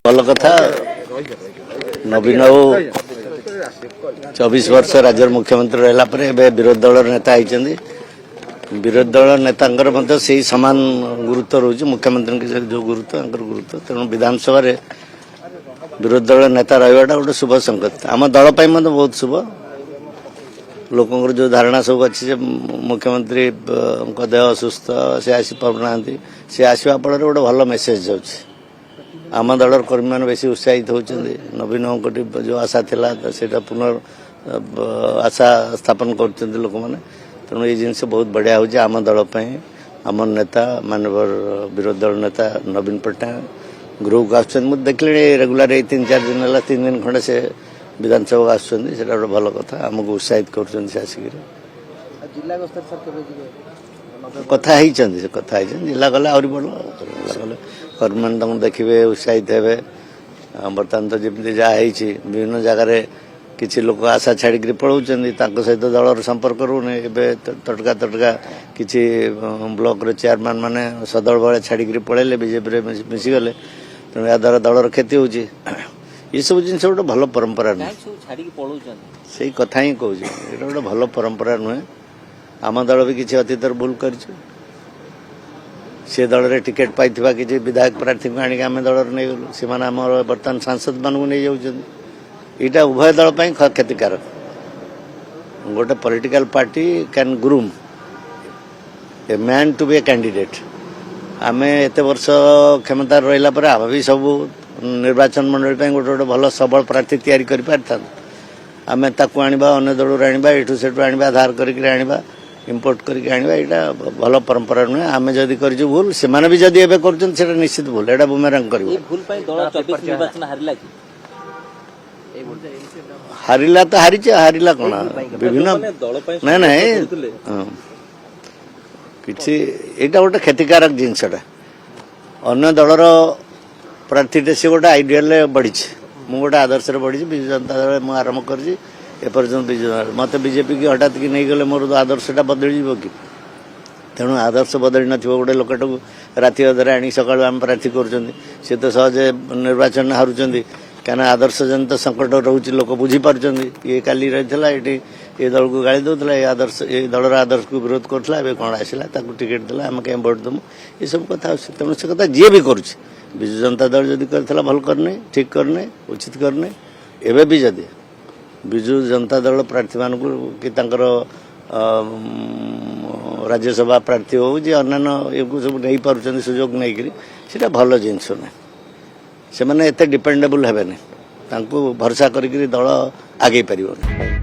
भल कथा नवीन बाबू 24 वर्ष राज्य मुख्यमंत्री रहला विरोधी दल नेता होती विरोधी दल नेता से सामान गुरुत्व रोचे मुख्यमंत्री जो गुरुत्व गुरुत्व तेणु विधानसभा विरोधी दल नेता रहा गोटे शुभ संकेत आम दल बहुत शुभ लोकंर जो धारणा सब अच्छी मुख्यमंत्री देह असुस्थ से आसी पाना सी आसवा फल गोटे भल मेसेज जाऊँगी आम दलर कर्मी मैंने बेसी उत्साहित होती नवीन जो आशा थिला से पुनर् आशा स्थापन कर लोक मैंने तेणु ये जिनस बहुत बढ़िया हो आम दल आम नेता मानवर विरोधी दल नेता नवीन पट्टनायक गृह को आस देखिए रेगुलर 3-4 दिन है 3 दिन खंडे से विधानसभा आसुँच गोटे भल कथा आमको उत्साहित कर कथा जिला गला आहरी भल कर्मी मैंने देखिए उत्साहित हे बर्तमान तो जमी जहाँ विभिन्न जगार किसी लोक आशा छाड़ी पलाऊँ सहित दलर संपर्क रोने तटका तटका किसी ब्लॉक चेयरमैन माने सदल भाई छाड़ी पलैले बीजेपी मिसीगले तेणु या द्वारा दलर क्षति होची ये सब जिन गोटे भल परंपरा नुहे से कथा ही कहूँ ये गोटे भल परंपरा नुहे आम दल भी किसी अतीत भूल कर से दल रे टिकेट पाई किसी विधायक प्रार्थी को आम दल नहीं गलु से बर्तमान सांसद मानू नहीं जाऊँ यहाँ उभय दल क्षतिकारक गोटे political party can groom a man to be a candidate आम एत वर्ष क्षमता रहा पर आम भी सब निर्वाचन मंडल गोटे गोटे भल सबल प्रार्थी तैयारी कर आम ताकू आनिबा अन्य दल आनिबा एठू सेठू आनिबा आधार करके आनिबा इंपोर्ट करके आनिबा एटा भल परंपरा नुहे आम जदि कर भूल से भी जदि एबे करछन सेटा निश्चित भूल एटा बुमेरांग करिवो ए भूल पई दल 24 निर्वाचन हारिला कि हारिला तो हारिला कौन विभिन्न ना ना किसी यहाँ गोटे क्षतिकारक जिनसटा अन्य दलर प्रार्थी सी गोटे आइडियल बढ़ी मुझे गोटे आदर्श बढ़ी विजु जनता दल मुझे आरंभ करपर्यंत विजु मत बीजेपी की हठात कि नहीं गले मोर आदर्शटा बदल कि तेणु आदर्श बदल न गोटे लोकटा राति अधर आनी सकाल आम प्रार्थी कर तो सहजे निर्वाचन हारुंट क्या आदर्श जनित संकट रोचे लोक बुझीपार ये काली रही ये ये दल को गाड़ी दूसरा ये आदर्श ये दलर आदर्श को विरोध करता कौन आसला टिकेट देला आम कहीं भोट दमु ये सब कथा तेणु से कथा जी भी करुच्चे विजु जनता दल जदि करथिला भल करने ठीक करने उचित करने एवं भी जदि विजु जनता दल प्रार्थी मान कि राज्यसभा प्रार्थी हो अन्य ये सब नहीं पार्टी सुजोग नहीं करी भल जिनस ना से मैंने एते डिपेंडेबल हेबेनि भरोसा करिक दल आगे पारिबनि।